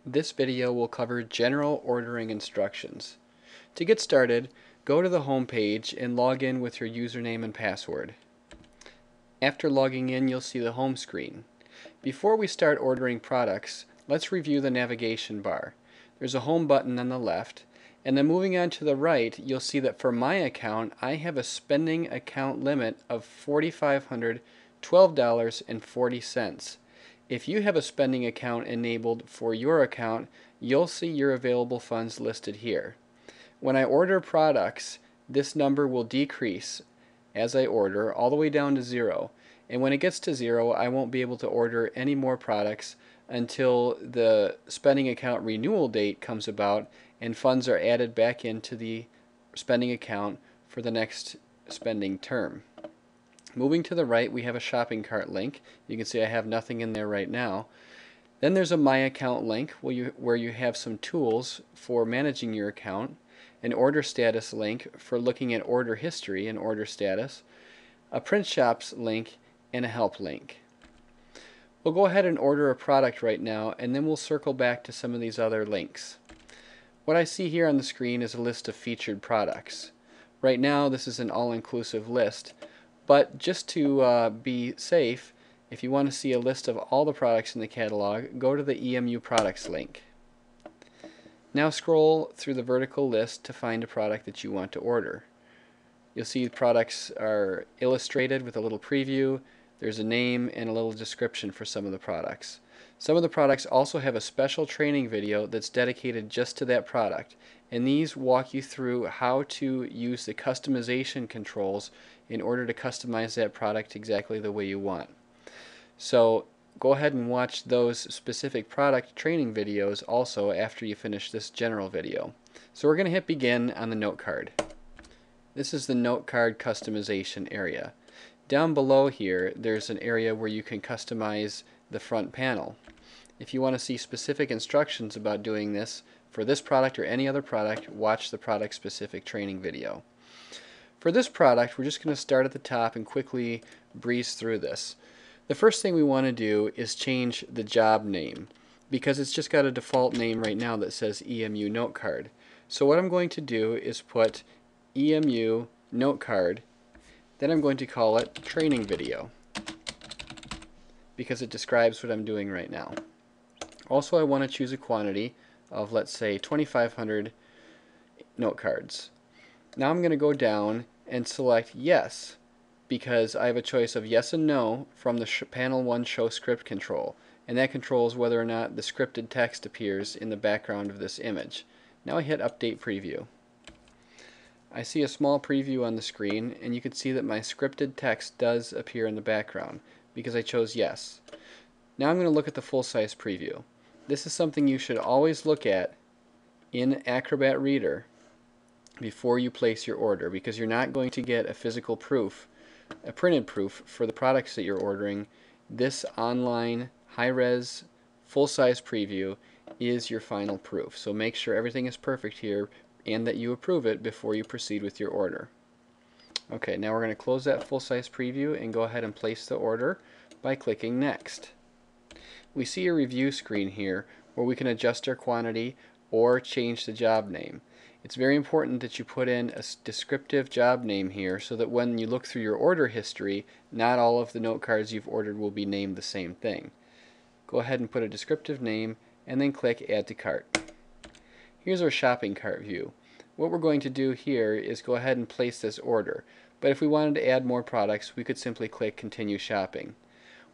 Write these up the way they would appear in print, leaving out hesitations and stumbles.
This video will cover general ordering instructions. To get started, go to the home page and log in with your username and password. After logging in, you'll see the home screen. Before we start ordering products, let's review the navigation bar. There's a home button on the left, and then moving on to the right, you'll see that for my account, I have a spending account limit of $4,512.40. If you have a spending account enabled for your account, you'll see your available funds listed here. When I order products, this number will decrease as I order all the way down to 0. And when it gets to 0, I won't be able to order any more products until the spending account renewal date comes about and funds are added back into the spending account for the next spending term. Moving to the right, we have a shopping cart link. You can see I have nothing in there right now. Then there's a My Account link where you have some tools for managing your account, an order status link for looking at order history and order status, a print shops link, and a help link. We'll go ahead and order a product right now, and then we'll circle back to some of these other links. What I see here on the screen is a list of featured products. Right now this is an all-inclusive list, but just to be safe, if you want to see a list of all the products in the catalog, go to the EMU products link. Now scroll through the vertical list to find a product that you want to order. You'll see the products are illustrated with a little preview. There's a name and a little description for some of the products. Some of the products also have a special training video that's dedicated just to that product, and these walk you through how to use the customization controls in order to customize that product exactly the way you want. So go ahead and watch those specific product training videos also after you finish this general video. So we're going to hit begin on the note card. This is the note card customization area. Down below here there's an area where you can customize the front panel. If you want to see specific instructions about doing this for this product or any other product, watch the product specific training video. For this product, we're just going to start at the top and quickly breeze through this. The first thing we want to do is change the job name because it's just got a default name right now that says EMU Note Card. So what I'm going to do is put EMU Note Card, then I'm going to call it Training Video because it describes what I'm doing right now. Also, I want to choose a quantity of, let's say, 2,500 note cards. Now I'm going to go down and select Yes because I have a choice of yes and no from the Panel 1 Show Script control, and that controls whether or not the scripted text appears in the background of this image. Now I hit Update Preview. I see a small preview on the screen, and you can see that my scripted text does appear in the background because I chose yes. Now I'm going to look at the full-size preview. This is something you should always look at in Acrobat Reader before you place your order because you're not going to get a physical proof, a printed proof for the products that you're ordering. This online high-res full-size preview is your final proof. So make sure everything is perfect here and that you approve it before you proceed with your order. Okay, now we're going to close that full-size preview and go ahead and place the order by clicking Next. We see a review screen here where we can adjust our quantity or change the job name. It's very important that you put in a descriptive job name here so that when you look through your order history, not all of the note cards you've ordered will be named the same thing. Go ahead and put a descriptive name and then click Add to Cart. Here's our shopping cart view. What we're going to do here is go ahead and place this order, but if we wanted to add more products, we could simply click Continue Shopping.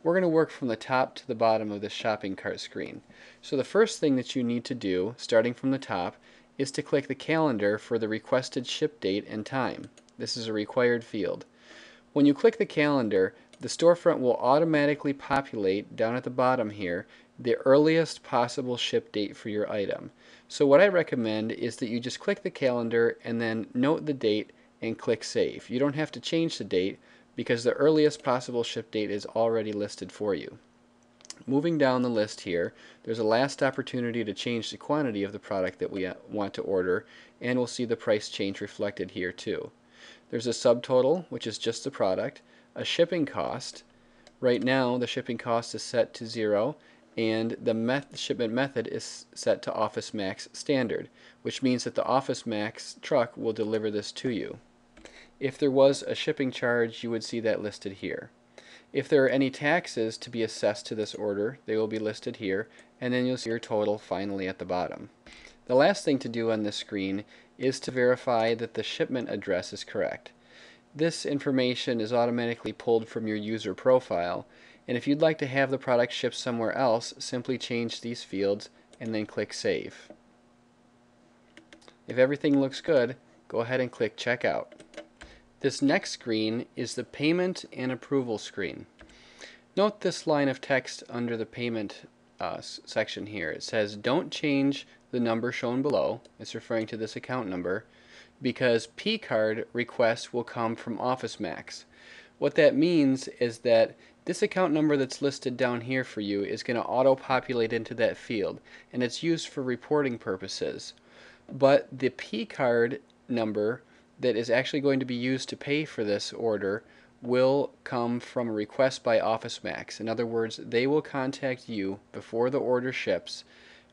We're going to work from the top to the bottom of this shopping cart screen. So the first thing that you need to do, starting from the top, is to click the calendar for the requested ship date and time. This is a required field. When you click the calendar, the storefront will automatically populate down at the bottom here the earliest possible ship date for your item. So what I recommend is that you just click the calendar and then note the date and click Save. You don't have to change the date because the earliest possible ship date is already listed for you. Moving down the list here, there's a last opportunity to change the quantity of the product that we want to order, and we'll see the price change reflected here too. There's a subtotal, which is just the product, a shipping cost. Right now the shipping cost is set to 0, and the shipment method is set to Office Max Standard, which means that the Office Max truck will deliver this to you. If there was a shipping charge, you would see that listed here. If there are any taxes to be assessed to this order, they will be listed here, and then you'll see your total finally at the bottom. The last thing to do on this screen is to verify that the shipment address is correct. This information is automatically pulled from your user profile, and if you'd like to have the product shipped somewhere else, simply change these fields and then click Save. If everything looks good, go ahead and click Checkout. This next screen is the Payment and Approval screen. Note this line of text under the Payment section here. It says, don't change the number shown below. It's referring to this account number, because P-card requests will come from Office Max. What that means is that this account number that's listed down here for you is going to auto-populate into that field, and it's used for reporting purposes. But the P-card number that is actually going to be used to pay for this order will come from a request by Office Max. In other words, they will contact you before the order ships,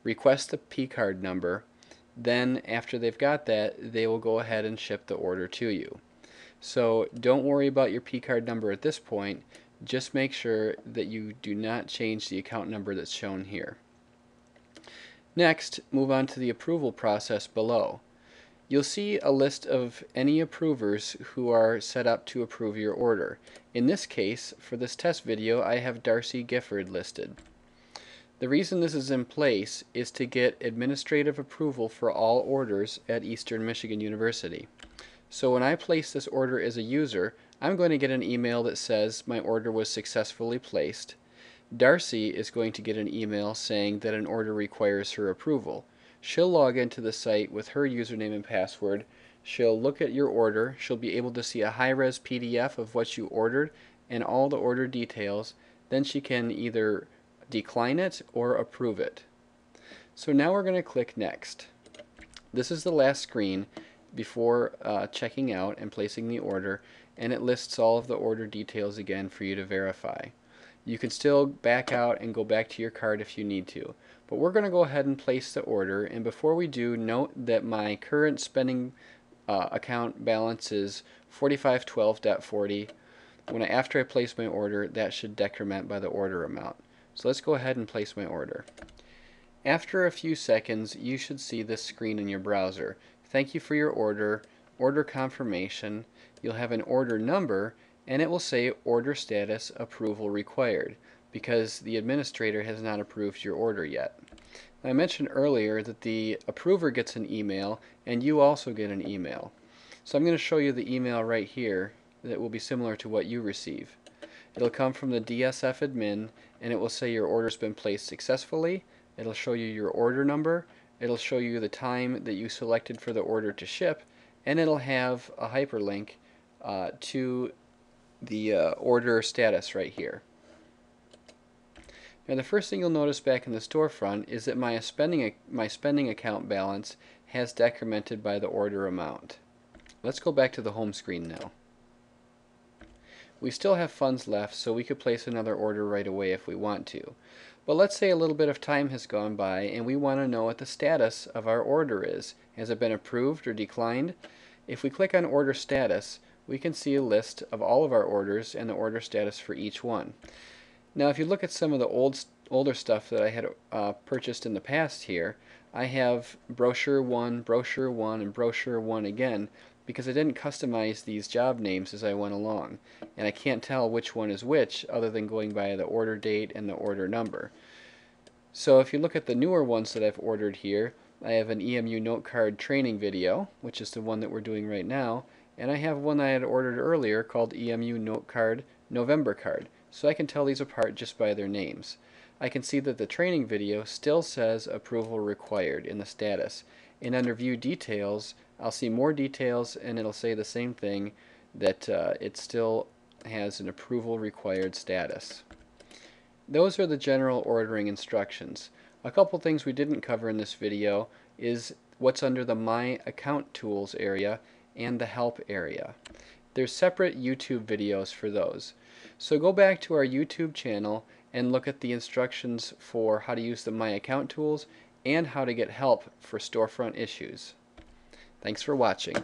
request the P-card number, then after they've got that, they will go ahead and ship the order to you. So don't worry about your P-card number at this point. Just make sure that you do not change the account number that's shown here. Next, move on to the approval process below. You'll see a list of any approvers who are set up to approve your order. In this case, for this test video, I have Darcy Gifford listed. The reason this is in place is to get administrative approval for all orders at Eastern Michigan University. So when I place this order as a user, I'm going to get an email that says my order was successfully placed. Darcy is going to get an email saying that an order requires her approval. She'll log into the site with her username and password. She'll look at your order. She'll be able to see a high-res PDF of what you ordered and all the order details. Then she can either decline it or approve it. So now we're going to click Next. This is the last screen before checking out and placing the order, and it lists all of the order details again for you to verify. You can still back out and go back to your card if you need to, but we're going to go ahead and place the order. And before we do, note that my current spending account balance is $4512.40. After I place my order, that should decrement by the order amount. So let's go ahead and place my order. After a few seconds, you should see this screen in your browser. Thank you for your order, order confirmation. You'll have an order number, and it will say order status approval required, because the administrator has not approved your order yet. I mentioned earlier that the approver gets an email, and you also get an email. So I'm going to show you the email right here that will be similar to what you receive. It'll come from the DSF admin, and it will say your order's been placed successfully. It'll show you your order number. It'll show you the time that you selected for the order to ship, and it'll have a hyperlink to the order status right here. Now the first thing you'll notice back in the storefront is that my spending account balance has decremented by the order amount. Let's go back to the home screen now. We still have funds left, so we could place another order right away if we want to. But let's say a little bit of time has gone by and we want to know what the status of our order is. Has it been approved or declined? If we click on Order Status, we can see a list of all of our orders and the order status for each one. Now if you look at some of the older stuff that I had purchased in the past here, I have Brochure 1, Brochure 1, and Brochure 1 again, because I didn't customize these job names as I went along, and I can't tell which one is which other than going by the order date and the order number. So if you look at the newer ones that I've ordered here, I have an EMU note card training video, which is the one that we're doing right now, and I have one I had ordered earlier called EMU note card November card, so I can tell these apart just by their names. I can see that the training video still says approval required in the status, and under view details I'll see more details and it'll say the same thing, that it still has an approval required status. Those are the general ordering instructions. A couple things we didn't cover in this video is what's under the My Account Tools area and the Help area. There's separate YouTube videos for those. So go back to our YouTube channel and look at the instructions for how to use the My Account tools and how to get help for storefront issues. Thanks for watching.